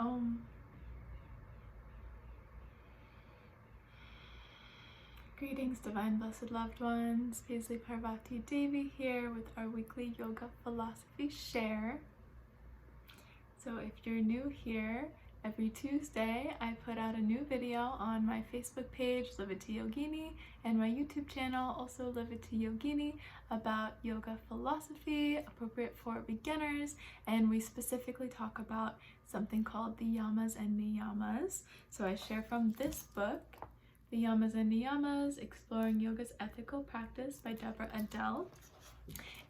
Om. Greetings, divine blessed loved ones. Paisley Parvati Devi here with our weekly yoga philosophy share. So if you're new here, every Tuesday I put out a new video on my Facebook page, Live It to Yogini, and my YouTube channel, also Live It to Yogini, about yoga philosophy, appropriate for beginners, and we specifically talk about something called the Yamas and Niyamas. So I share from this book, the Yamas and Niyamas, Exploring Yoga's Ethical Practice by Deborah Adele.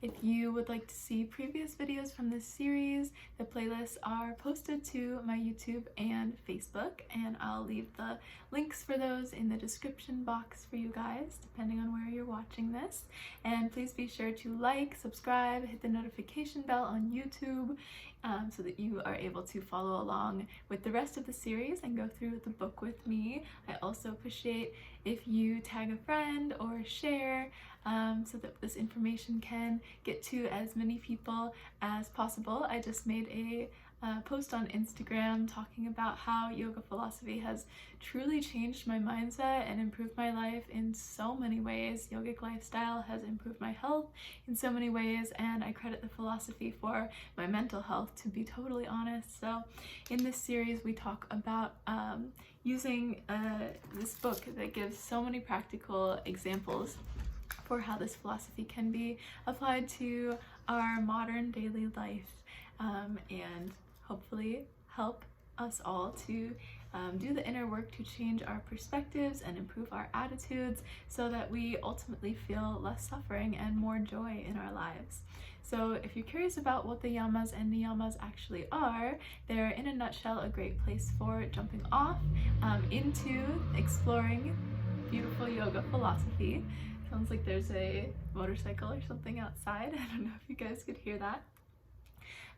If you would like to see previous videos from this series, the playlists are posted to my YouTube and Facebook, and I'll leave the links for those in the description box for you guys, depending on where you're watching this. And please be sure to like, subscribe, hit the notification bell on YouTube, so that you are able to follow along with the rest of the series and go through the book with me. I also appreciate if you tag a friend or share, so that this information can get to as many people as possible. I just made a post on Instagram talking about how yoga philosophy has truly changed my mindset and improved my life in so many ways. Yogic lifestyle has improved my health in so many ways, and I credit the philosophy for my mental health, to be totally honest. So in this series we talk about using this book that gives so many practical examples for how this philosophy can be applied to our modern daily life, and hopefully help us all to do the inner work to change our perspectives and improve our attitudes so that we ultimately feel less suffering and more joy in our lives. So if you're curious about what the Yamas and Niyamas actually are, they're in a nutshell a great place for jumping off into exploring beautiful yoga philosophy. Sounds like there's a motorcycle or something outside. I don't know if you guys could hear that.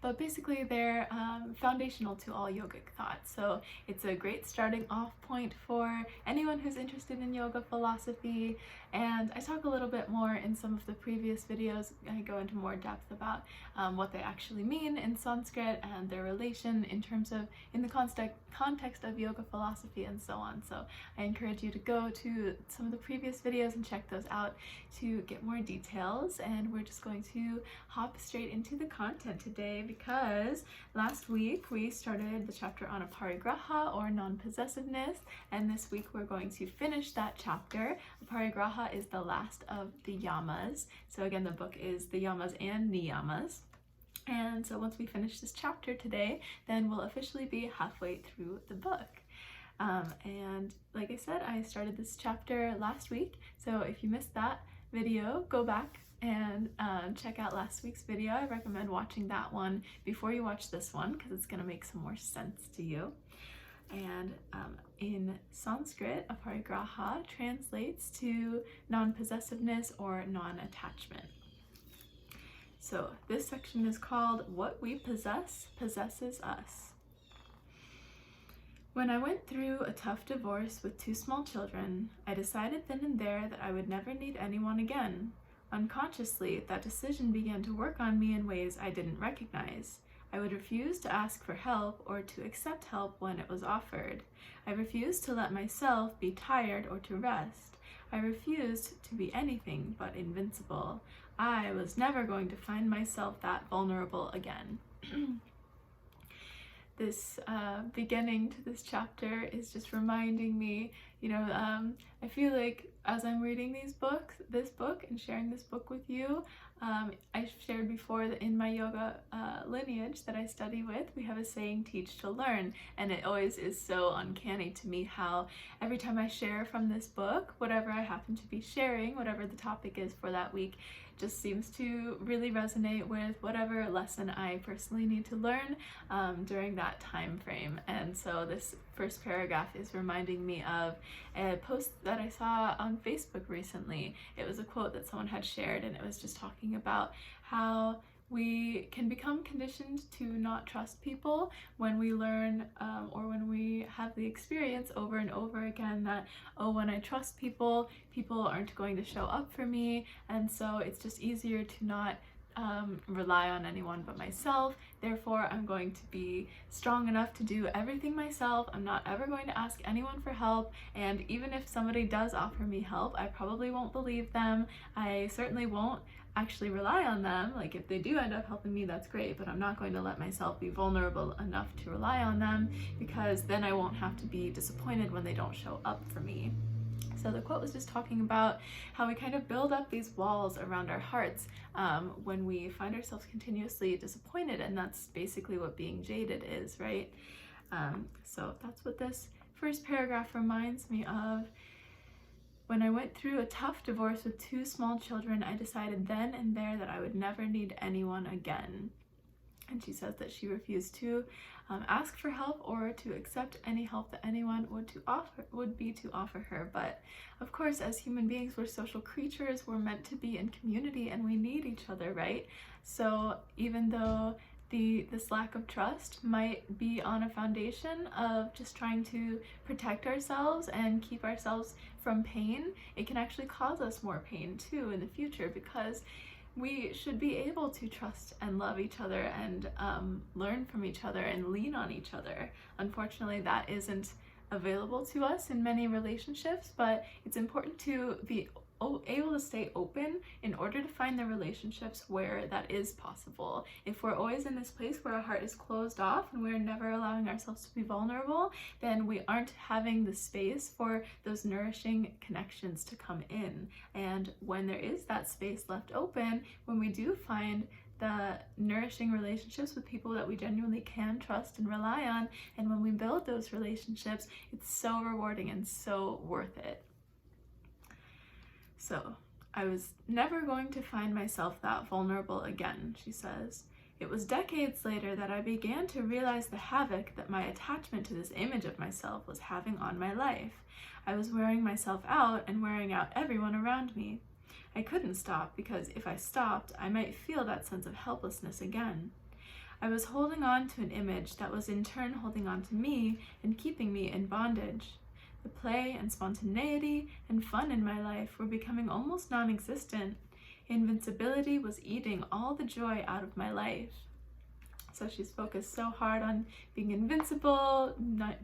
But basically they're foundational to all yogic thought. So it's a great starting off point for anyone who's interested in yoga philosophy. And I talk a little bit more in some of the previous videos. I go into more depth about what they actually mean in Sanskrit and their relation in terms of, in the context of yoga philosophy and so on. So I encourage you to go to some of the previous videos and check those out to get more details. And we're just going to hop straight into the content today, because last week we started the chapter on aparigraha, or non-possessiveness, and this week we're going to finish that chapter. Aparigraha is the last of the yamas. So again, the book is the Yamas and Niyamas. And so once we finish this chapter today, then we'll officially be halfway through the book. And like I said, I started this chapter last week. So if you missed that video, go back and check out last week's video. I recommend watching that one before you watch this one, because it's going to make some more sense to you. And in Sanskrit, aparigraha translates to non-possessiveness or non-attachment. So this section is called What We Possess Possesses Us. When I went through a tough divorce with 2 small children, I decided then and there that I would never need anyone again. Unconsciously, that decision began to work on me in ways I didn't recognize. I would refuse to ask for help or to accept help when it was offered. I refused to let myself be tired or to rest. I refused to be anything but invincible. I was never going to find myself that vulnerable again. This beginning to this chapter is just reminding me, I feel like as I'm reading this book and sharing this book with you, I shared before that in my yoga lineage that I study with, we have a saying, teach to learn, and it always is so uncanny to me how every time I share from this book, whatever I happen to be sharing, whatever the topic is for that week, just seems to really resonate with whatever lesson I personally need to learn during that time frame. And so this first paragraph is reminding me of a post that I saw on Facebook recently. It was a quote that someone had shared, and it was just talking about how we can become conditioned to not trust people when we learn or when we have the experience over and over again that, oh, when I trust people, people aren't going to show up for me, and so it's just easier to not rely on anyone but myself. Therefore, I'm going to be strong enough to do everything myself. I'm not ever going to ask anyone for help, and even if somebody does offer me help, I probably won't believe them. I certainly won't actually rely on them. Like, if they do end up helping me, that's great, but I'm not going to let myself be vulnerable enough to rely on them, because then I won't have to be disappointed when they don't show up for me. So the quote was just talking about how we kind of build up these walls around our hearts when we find ourselves continuously disappointed, and that's basically what being jaded is, right? So that's what this first paragraph reminds me of. When I went through a tough divorce with 2 small children, I decided then and there that I would never need anyone again. And she says that she refused to ask for help or to accept any help that anyone would be to offer her. But of course, as human beings, we're social creatures. We're meant to be in community, and we need each other, right? So even though this lack of trust might be on a foundation of just trying to protect ourselves and keep ourselves from pain, it can actually cause us more pain too in the future, because we should be able to trust and love each other and learn from each other and lean on each other. Unfortunately, that isn't available to us in many relationships, but it's important to be able to stay open in order to find the relationships where that is possible. If we're always in this place where our heart is closed off and we're never allowing ourselves to be vulnerable, then we aren't having the space for those nourishing connections to come in. And when there is that space left open, when we do find the nourishing relationships with people that we genuinely can trust and rely on, and when we build those relationships, it's so rewarding and so worth it. So, I was never going to find myself that vulnerable again, she says. It was decades later that I began to realize the havoc that my attachment to this image of myself was having on my life. I was wearing myself out and wearing out everyone around me. I couldn't stop, because if I stopped, I might feel that sense of helplessness again. I was holding on to an image that was in turn holding on to me and keeping me in bondage. The play and spontaneity and fun in my life were becoming almost non-existent. Invincibility was eating all the joy out of my life. So she's focused so hard on being invincible, not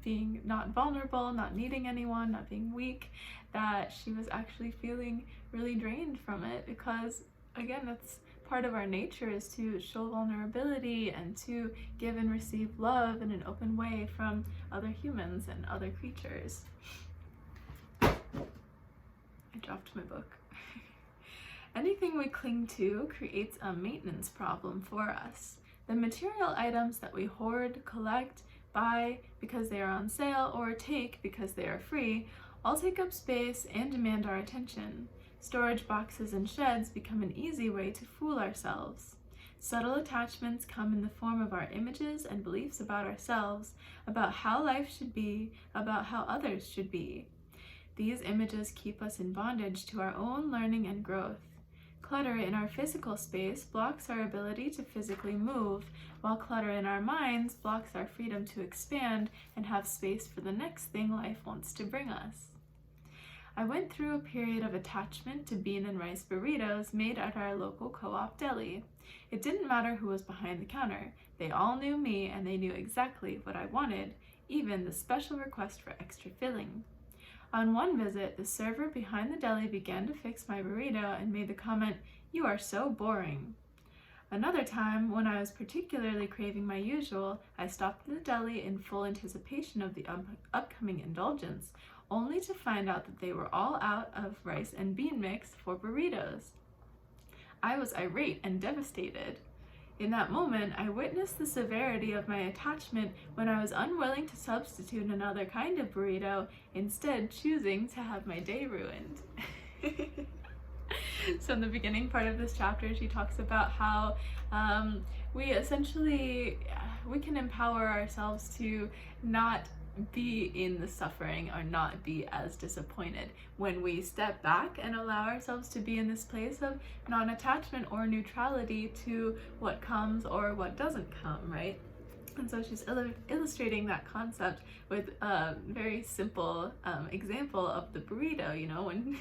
vulnerable, not needing anyone, not being weak, that she was actually feeling really drained from it, because again, that's part of our nature, is to show vulnerability and to give and receive love in an open way from other humans and other creatures. I dropped my book. Anything we cling to creates a maintenance problem for us. The material items that we hoard, collect, buy because they are on sale, or take because they are free, all take up space and demand our attention. Storage boxes and sheds become an easy way to fool ourselves. Subtle attachments come in the form of our images and beliefs about ourselves, about how life should be, about how others should be. These images keep us in bondage to our own learning and growth. Clutter in our physical space blocks our ability to physically move, while clutter in our minds blocks our freedom to expand and have space for the next thing life wants to bring us. I went through a period of attachment to bean and rice burritos made at our local co-op deli. It didn't matter who was behind the counter. They all knew me, and they knew exactly what I wanted, even the special request for extra filling. On one visit, the server behind the deli began to fix my burrito and made the comment, "You are so boring." Another time, when I was particularly craving my usual, I stopped at the deli in full anticipation of the upcoming indulgence, only to find out that they were all out of rice and bean mix for burritos. I was irate and devastated. In that moment, I witnessed the severity of my attachment when I was unwilling to substitute another kind of burrito, instead choosing to have my day ruined. So in the beginning part of this chapter, she talks about how we can empower ourselves to not be in the suffering or not be as disappointed when we step back and allow ourselves to be in this place of non-attachment or neutrality to what comes or what doesn't come, right? And so she's illustrating that concept with a very simple example of the burrito, when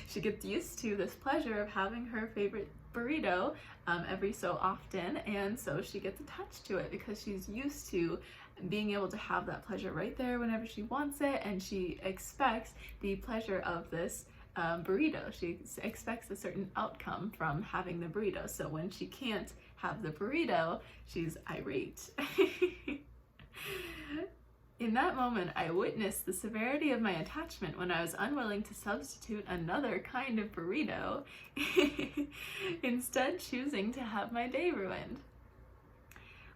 she gets used to this pleasure of having her favorite burrito every so often, and so she gets attached to it because she's used to being able to have that pleasure right there whenever she wants it, and she expects the pleasure of this burrito. She expects a certain outcome from having the burrito, so when she can't have the burrito, she's irate. In that moment, I witnessed the severity of my attachment when I was unwilling to substitute another kind of burrito, instead choosing to have my day ruined.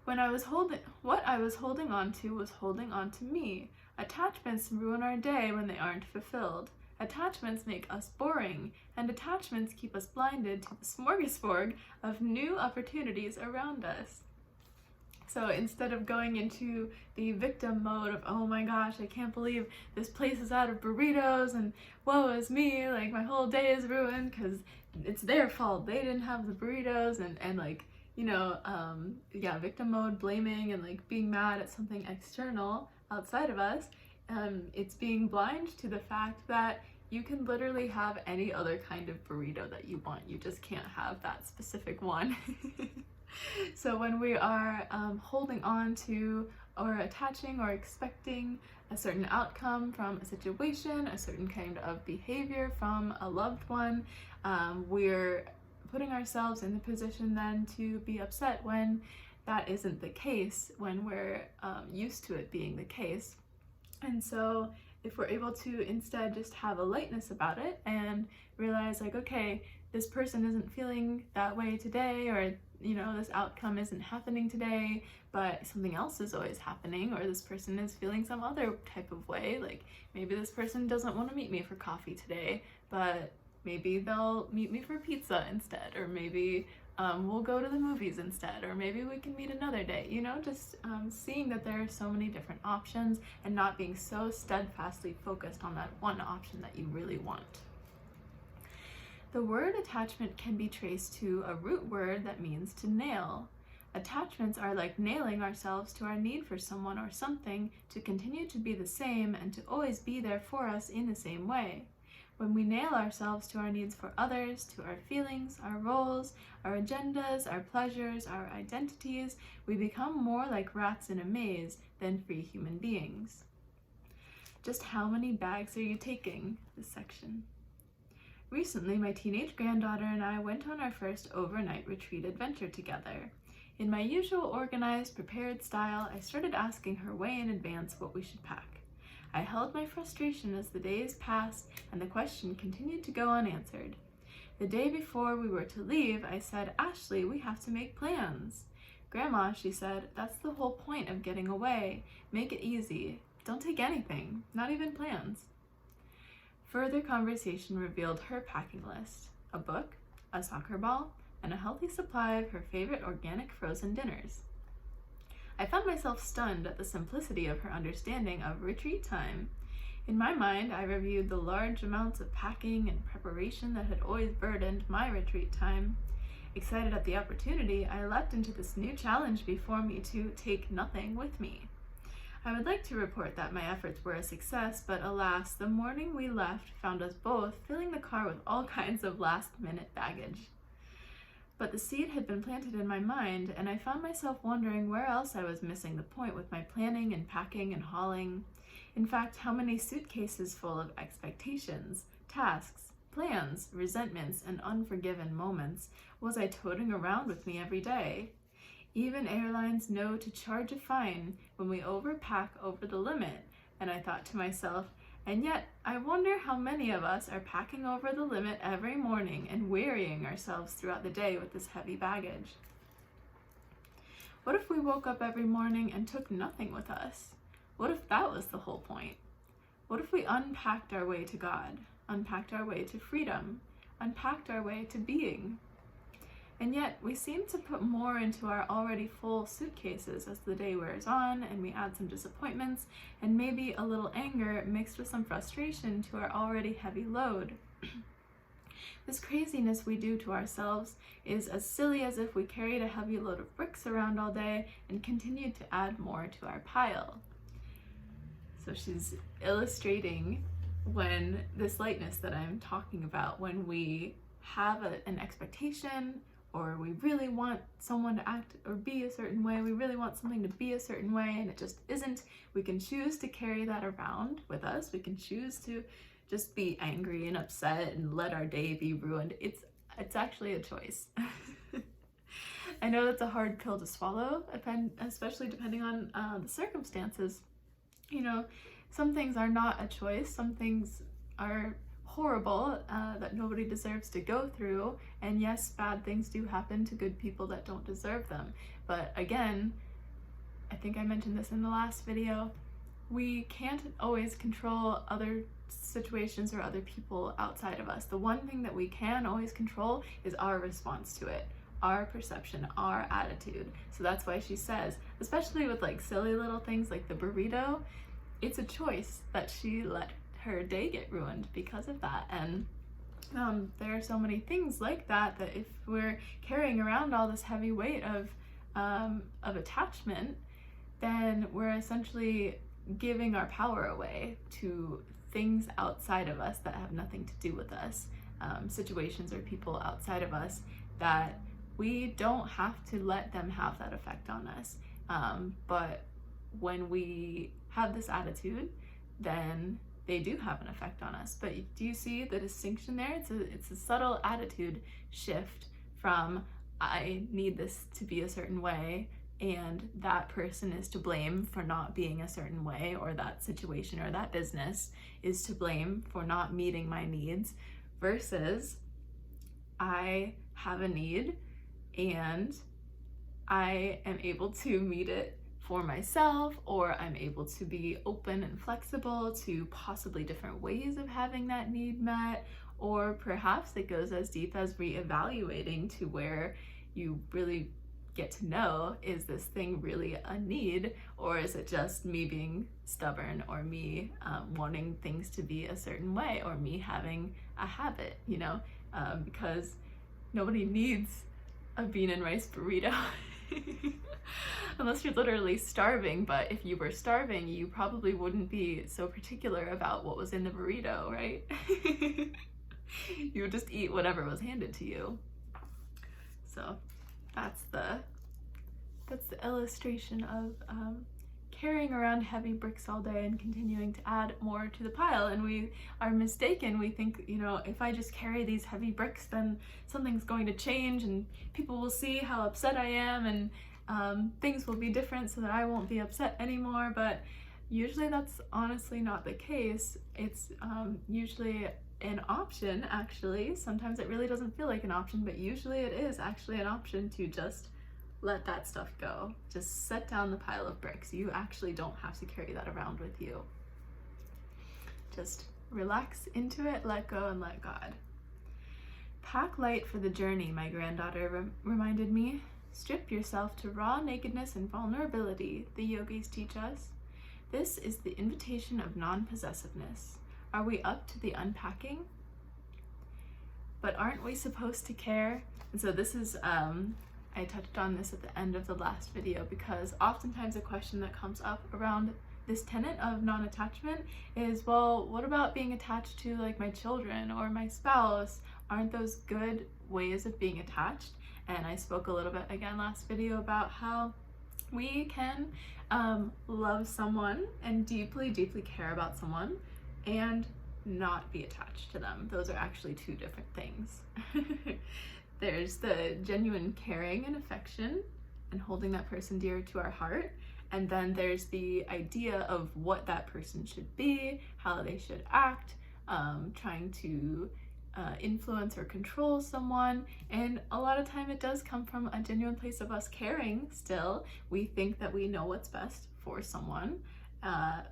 What I was holding on to was holding on to me. Attachments ruin our day when they aren't fulfilled. Attachments make us boring, and attachments keep us blinded to the smorgasbord of new opportunities around us. So instead of going into the victim mode of, oh my gosh, I can't believe this place is out of burritos and woe is me, like my whole day is ruined because it's their fault, they didn't have the burritos, and like, you know, victim mode, blaming and like being mad at something external outside of us, it's being blind to the fact that you can literally have any other kind of burrito that you want, you just can't have that specific one. So when we are holding on to or attaching or expecting a certain outcome from a situation, a certain kind of behavior from a loved one, we're putting ourselves in the position then to be upset when that isn't the case, when we're used to it being the case. And so if we're able to instead just have a lightness about it and realize like, okay, this person isn't feeling that way today, or you know, this outcome isn't happening today, but something else is always happening, or this person is feeling some other type of way, like maybe this person doesn't want to meet me for coffee today, but maybe they'll meet me for pizza instead, or maybe we'll go to the movies instead, or maybe we can meet another day, you know, just seeing that there are so many different options and not being so steadfastly focused on that one option that you really want. The word attachment can be traced to a root word that means to nail. Attachments are like nailing ourselves to our need for someone or something to continue to be the same and to always be there for us in the same way. When we nail ourselves to our needs for others, to our feelings, our roles, our agendas, our pleasures, our identities, we become more like rats in a maze than free human beings. Just how many bags are you taking? This section. Recently, my teenage granddaughter and I went on our first overnight retreat adventure together. In my usual organized, prepared style, I started asking her way in advance what we should pack. I held my frustration as the days passed and the question continued to go unanswered. The day before we were to leave, I said, "Ashley, we have to make plans." "Grandma," she said, "that's the whole point of getting away. Make it easy. Don't take anything, not even plans." Further conversation revealed her packing list: a book, a soccer ball, and a healthy supply of her favorite organic frozen dinners. I found myself stunned at the simplicity of her understanding of retreat time. In my mind, I reviewed the large amounts of packing and preparation that had always burdened my retreat time. Excited at the opportunity, I leapt into this new challenge before me to take nothing with me. I would like to report that my efforts were a success, but alas, the morning we left found us both filling the car with all kinds of last-minute baggage. But the seed had been planted in my mind, and I found myself wondering where else I was missing the point with my planning and packing and hauling. In fact, how many suitcases full of expectations, tasks, plans, resentments, and unforgiven moments was I toting around with me every day? Even airlines know to charge a fine when we overpack over the limit, and I thought to myself, and yet I wonder how many of us are packing over the limit every morning and wearying ourselves throughout the day with this heavy baggage. What if we woke up every morning and took nothing with us? What if that was the whole point? What if we unpacked our way to God, unpacked our way to freedom, unpacked our way to being? And yet, we seem to put more into our already full suitcases as the day wears on, and we add some disappointments and maybe a little anger mixed with some frustration to our already heavy load. This craziness we do to ourselves is as silly as if we carried a heavy load of bricks around all day and continued to add more to our pile. So she's illustrating when this lightness that I'm talking about, when we have an expectation, or we really want someone to act or be a certain way, we really want something to be a certain way and it just isn't, we can choose to carry that around with us. We can choose to just be angry and upset and let our day be ruined. It's actually a choice. I know that's a hard pill to swallow, especially depending on the circumstances. You know, some things are not a choice, some things are horrible that nobody deserves to go through, and yes, bad things do happen to good people that don't deserve them. But again, I think I mentioned this in the last video, we can't always control other situations or other people outside of us. The one thing that we can always control is our response to it, our perception, our attitude. So that's why she says, especially with like silly little things like the burrito, it's a choice that she let her day get ruined because of that. And there are so many things like that, that if we're carrying around all this heavy weight of attachment, then we're essentially giving our power away to things outside of us that have nothing to do with us, situations or people outside of us that we don't have to let them have that effect on us. But when we have this attitude, then they do have an effect on us. But do you see the distinction there? It's a subtle attitude shift from I need this to be a certain way, and that person is to blame for not being a certain way, or that situation or that business is to blame for not meeting my needs, versus I have a need and I am able to meet it for myself, or I'm able to be open and flexible to possibly different ways of having that need met, or perhaps it goes as deep as reevaluating to where you really get to know, is this thing really a need, or is it just me being stubborn, or me wanting things to be a certain way, or me having a habit, you know, because nobody needs a bean and rice burrito. Unless you're literally starving, but if you were starving, you probably wouldn't be so particular about what was in the burrito, right? You would just eat whatever was handed to you. So that's the illustration of carrying around heavy bricks all day and continuing to add more to the pile. And we are mistaken. We think, you know, if I just carry these heavy bricks, then something's going to change and people will see how upset I am, and things will be different so that I won't be upset anymore. But usually that's honestly not the case. It's usually an option, actually. Sometimes it really doesn't feel like an option, but usually it is actually an option to just let that stuff go. Just set down the pile of bricks. You actually don't have to carry that around with you. Just relax into it, let go, and let God. Pack light for the journey, my granddaughter reminded me. Strip yourself to raw nakedness and vulnerability, the yogis teach us. This is the invitation of non-possessiveness. Are we up to the unpacking? But aren't we supposed to care? And so this is, I touched on this at the end of the last video, because oftentimes a question that comes up around this tenet of non-attachment is, well, what about being attached to like my children or my spouse? Aren't those good ways of being attached? And I spoke a little bit again last video about how we can love someone and deeply, deeply care about someone and not be attached to them. Those are actually two different things. There's the genuine caring and affection and holding that person dear to our heart. And then there's the idea of what that person should be, how they should act, trying to influence or control someone. And a lot of time it does come from a genuine place of us caring still. We think that we know what's best for someone,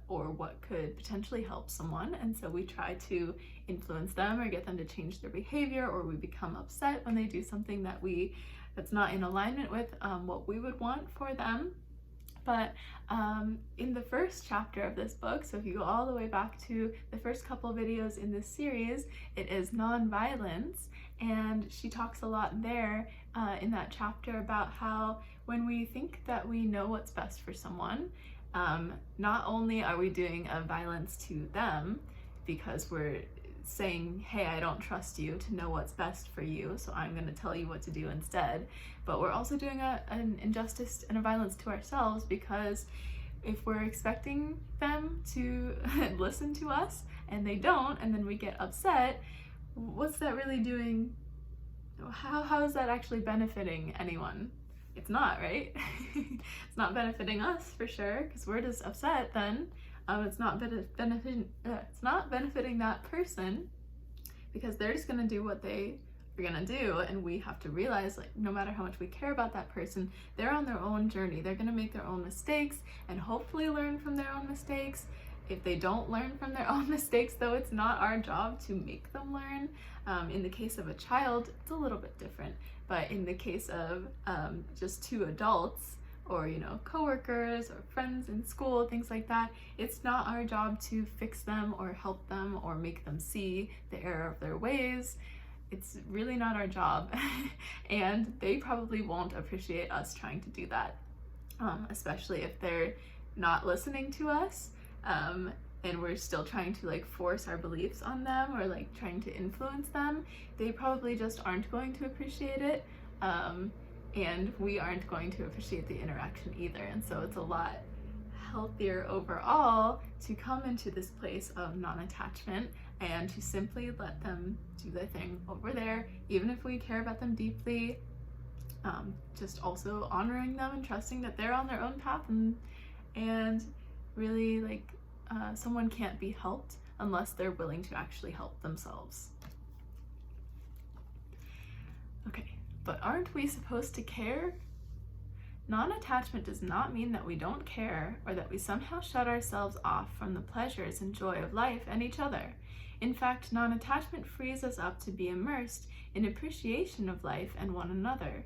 or what could potentially help someone, and so we try to influence them or get them to change their behavior, or we become upset when they do something that's not in alignment with what we would want for them. But in the first chapter of this book, so if you go all the way back to the first couple videos in this series, it is nonviolence, and she talks a lot there in that chapter about how when we think that we know what's best for someone, not only are we doing a violence to them because we're saying, hey, I don't trust you to know what's best for you, so I'm going to tell you what to do instead. But we're also doing an injustice and a violence to ourselves, because if we're expecting them to listen to us and they don't, and then we get upset, what's that really doing? How is that actually benefiting anyone? It's not, right? It's not benefiting us for sure, because we're just upset then. It's not benefiting that person, because they're just gonna do what they are gonna do, and we have to realize, like, no matter how much we care about that person, they're on their own journey. They're gonna make their own mistakes and hopefully learn from their own mistakes. If they don't learn from their own mistakes, though, it's not our job to make them learn. In the case of a child, it's a little bit different, but in the case of just two adults, or coworkers or friends in school, things like that, it's not our job to fix them or help them or make them see the error of their ways. It's really not our job. And they probably won't appreciate us trying to do that, especially if they're not listening to us, and we're still trying to like force our beliefs on them, or like trying to influence them. They probably just aren't going to appreciate it, and we aren't going to appreciate the interaction either. And so it's a lot healthier overall to come into this place of non-attachment and to simply let them do their thing over there, even if we care about them deeply. Just also honoring them and trusting that they're on their own path, and really, like, someone can't be helped unless they're willing to actually help themselves. Okay, but aren't we supposed to care? Non-attachment does not mean that we don't care, or that we somehow shut ourselves off from the pleasures and joy of life and each other. In fact, non-attachment frees us up to be immersed in appreciation of life and one another.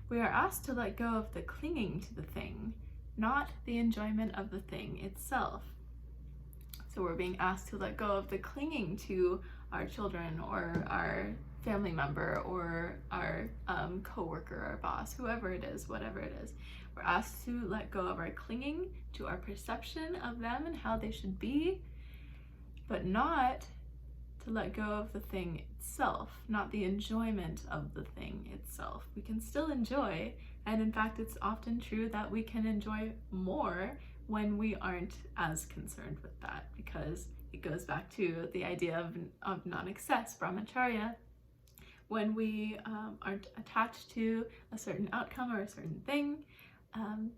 We are asked to let go of the clinging to the thing, not the enjoyment of the thing itself. So we're being asked to let go of the clinging to our children or our family member or our coworker, our boss, whoever it is, whatever it is. We're asked to let go of our clinging to our perception of them and how they should be, but not to let go of the thing itself, not the enjoyment of the thing itself. We can still enjoy, and in fact, it's often true that we can enjoy more when we aren't as concerned with that, because it goes back to the idea of non-excess, brahmacharya. When we aren't attached to a certain outcome or a certain thing,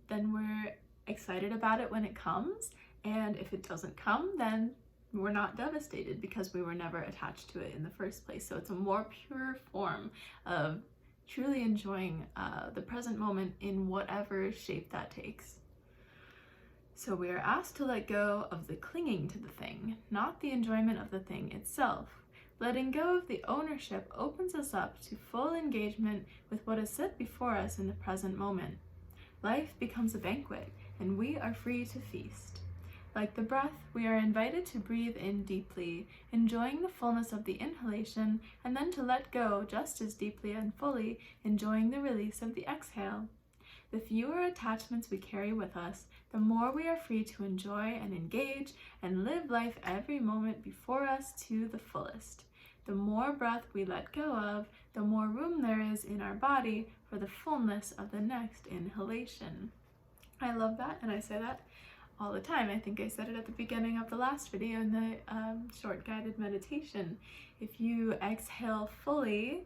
then we're excited about it when it comes, and if it doesn't come, then we're not devastated because we were never attached to it in the first place. So it's a more pure form of truly enjoying the present moment in whatever shape that takes. So we are asked to let go of the clinging to the thing, not the enjoyment of the thing itself. Letting go of the ownership opens us up to full engagement with what is set before us in the present moment. Life becomes a banquet, and we are free to feast. Like the breath, we are invited to breathe in deeply, enjoying the fullness of the inhalation, and then to let go just as deeply and fully, enjoying the release of the exhale. The fewer attachments we carry with us, the more we are free to enjoy and engage and live life every moment before us to the fullest. The more breath we let go of, the more room there is in our body for the fullness of the next inhalation. I love that, and I say that all the time. I think I said it at the beginning of the last video in the short guided meditation. If you exhale fully,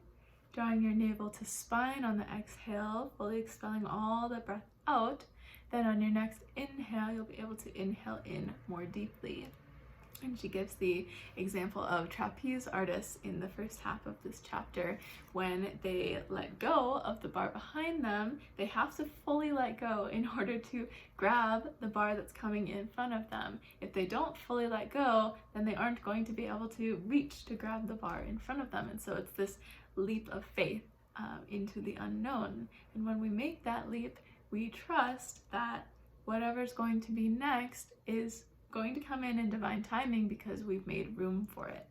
drawing your navel to spine on the exhale, fully expelling all the breath out, then on your next inhale, you'll be able to inhale in more deeply. And she gives the example of trapeze artists in the first half of this chapter. When they let go of the bar behind them, they have to fully let go in order to grab the bar that's coming in front of them. If they don't fully let go, then they aren't going to be able to reach to grab the bar in front of them. And so it's this leap of faith into the unknown. And when we make that leap, we trust that whatever's going to be next is going to come in divine timing because we've made room for it.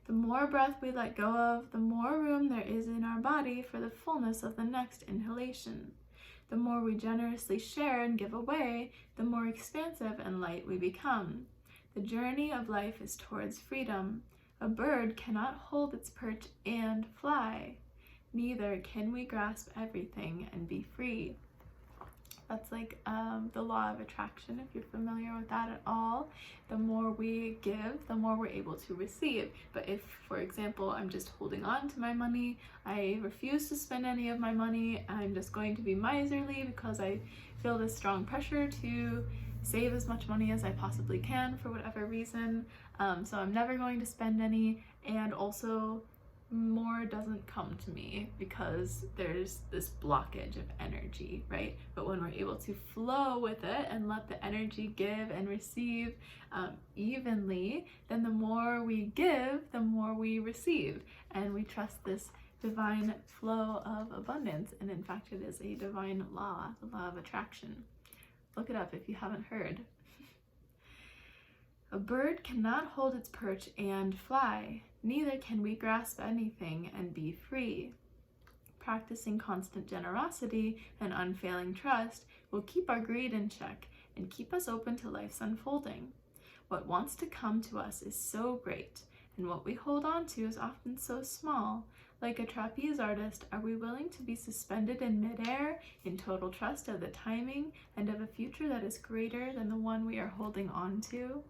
The more breath we let go of, the more room there is in our body for the fullness of the next inhalation. The more we generously share and give away, the more expansive and light we become. The journey of life is towards freedom. A bird cannot hold its perch and fly. Neither can we grasp everything and be free. That's like the law of attraction, if you're familiar with that at all. The more we give, the more we're able to receive. But if, for example, I'm just holding on to my money, I refuse to spend any of my money, I'm just going to be miserly because I feel this strong pressure to save as much money as I possibly can for whatever reason. So I'm never going to spend any, and also more doesn't come to me because there's this blockage of energy, right? But when we're able to flow with it and let the energy give and receive evenly, then the more we give, the more we receive, and we trust this divine flow of abundance. And in fact, it is a divine law, the law of attraction. Look it up if you haven't heard. A bird cannot hold its perch and fly. Neither can we grasp anything and be free. Practicing constant generosity and unfailing trust will keep our greed in check and keep us open to life's unfolding. What wants to come to us is so great, and what we hold on to is often so small. Like a trapeze artist, are we willing to be suspended in midair in total trust of the timing and of a future that is greater than the one we are holding on to?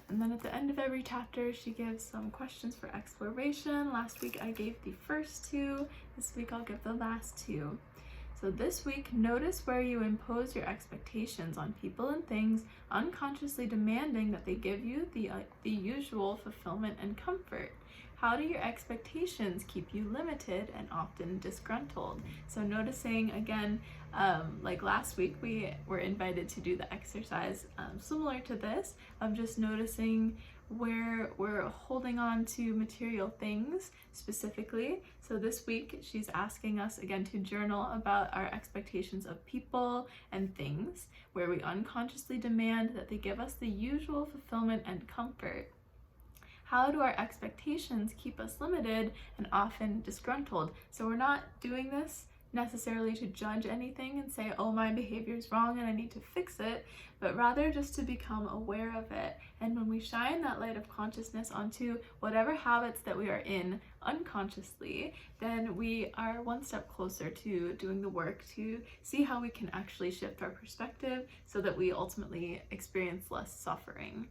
And then at the end of every chapter, she gives some questions for exploration. Last week I gave the first two. This week I'll give the last two. So this week, notice where you impose your expectations on people and things, unconsciously demanding that they give you the usual fulfillment and comfort. How do your expectations keep you limited and often disgruntled? So noticing again, like last week, we were invited to do the exercise similar to this, of just noticing where we're holding on to material things specifically. So this week, she's asking us again to journal about our expectations of people and things, where we unconsciously demand that they give us the usual fulfillment and comfort. How do our expectations keep us limited and often disgruntled? So we're not doing this necessarily to judge anything and say, oh, my behavior is wrong and I need to fix it, but rather just to become aware of it. And when we shine that light of consciousness onto whatever habits that we are in unconsciously, then we are one step closer to doing the work to see how we can actually shift our perspective so that we ultimately experience less suffering.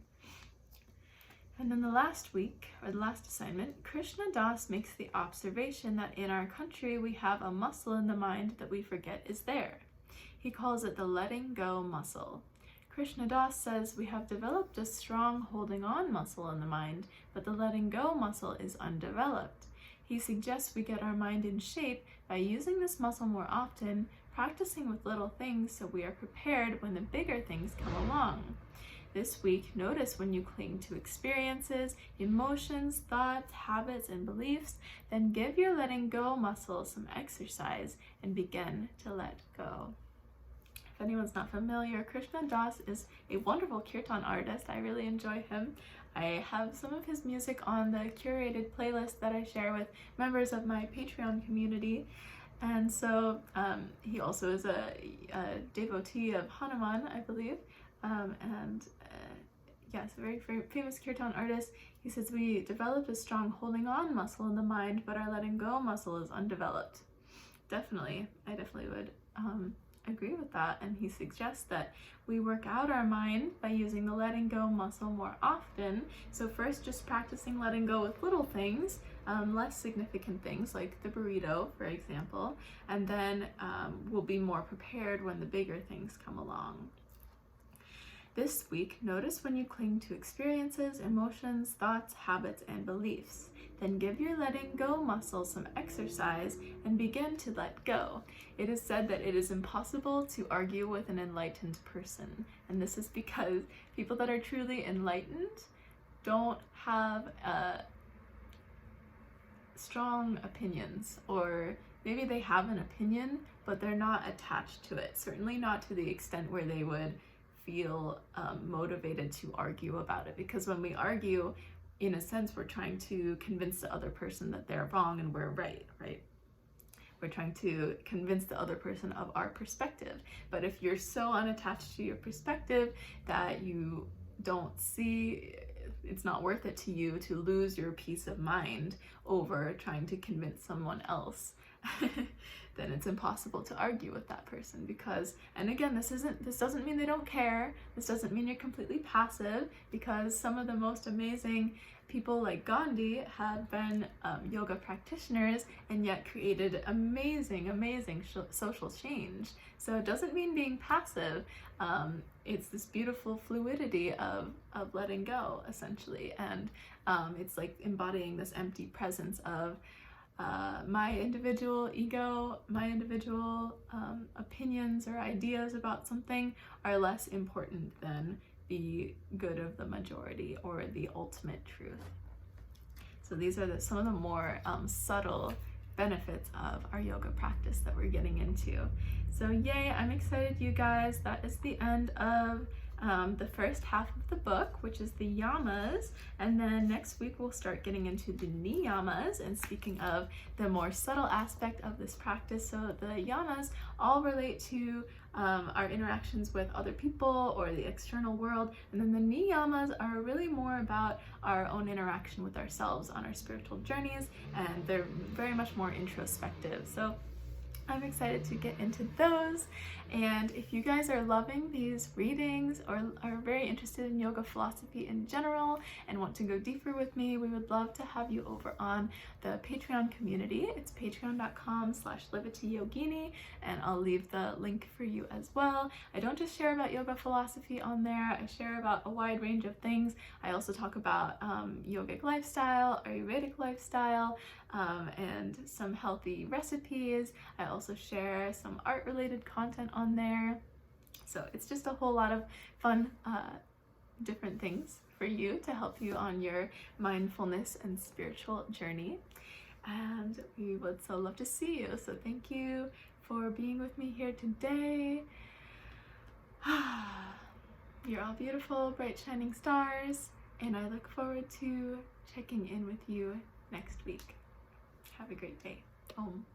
And then the last week, or the last assignment, Krishna Das makes the observation that in our country we have a muscle in the mind that we forget is there. He calls it the letting go muscle. Krishna Das says we have developed a strong holding on muscle in the mind, but the letting go muscle is undeveloped. He suggests we get our mind in shape by using this muscle more often, practicing with little things so we are prepared when the bigger things come along. This week, notice when you cling to experiences, emotions, thoughts, habits, and beliefs, then give your letting go muscle some exercise and begin to let go. If anyone's not familiar, Krishna Das is a wonderful kirtan artist. I really enjoy him. I have some of his music on the curated playlist that I share with members of my Patreon community. And so he also is a devotee of Hanuman, I believe. Yes, a very famous kirtan artist. He says we developed a strong holding on muscle in the mind, but our letting go muscle is undeveloped. Definitely, I definitely would agree with that. And he suggests that we work out our mind by using the letting go muscle more often. So first, just practicing letting go with little things, less significant things like the burrito, for example, and then we'll be more prepared when the bigger things come along. This week, notice when you cling to experiences, emotions, thoughts, habits, and beliefs. Then give your letting go muscle some exercise and begin to let go. It is said that it is impossible to argue with an enlightened person. And this is because people that are truly enlightened don't have strong opinions, or maybe they have an opinion, but they're not attached to it. Certainly not to the extent where they would feel motivated to argue about it, because when we argue, in a sense, we're trying to convince the other person that they're wrong and we're right? we're trying to convince the other person of our perspective. But if you're so unattached to your perspective that you don't see, it's not worth it to you to lose your peace of mind over trying to convince someone else, then it's impossible to argue with that person. Because, and again, this doesn't mean they don't care. This doesn't mean you're completely passive, because some of the most amazing people like Gandhi have been yoga practitioners and yet created amazing social change. So it doesn't mean being passive. It's this beautiful fluidity of letting go, essentially. And it's like embodying this empty presence of my individual ego, my individual opinions or ideas about something are less important than the good of the majority or the ultimate truth. So these are some of the more subtle benefits of our yoga practice that we're getting into. So yay, I'm excited, you guys. That is the end of the first half of the book, which is the yamas, and then next week we'll start getting into the niyamas and speaking of the more subtle aspect of this practice. So the yamas all relate to our interactions with other people or the external world, and then the niyamas are really more about our own interaction with ourselves on our spiritual journeys, and they're very much more introspective. So I'm excited to get into those. And if you guys are loving these readings or are very interested in yoga philosophy in general and want to go deeper with me, we would love to have you over on the Patreon community. It's patreon.com/liveitayogini, and I'll leave the link for you as well. I don't just share about yoga philosophy on there. I share about a wide range of things. I also talk about yogic lifestyle, Ayurvedic lifestyle, and some healthy recipes. I also share some art-related content on there. So it's just a whole lot of fun, different things for you to help you on your mindfulness and spiritual journey. And we would so love to see you. So thank you for being with me here today. You're all beautiful, bright, shining stars, and I look forward to checking in with you next week. Have a great day. Om.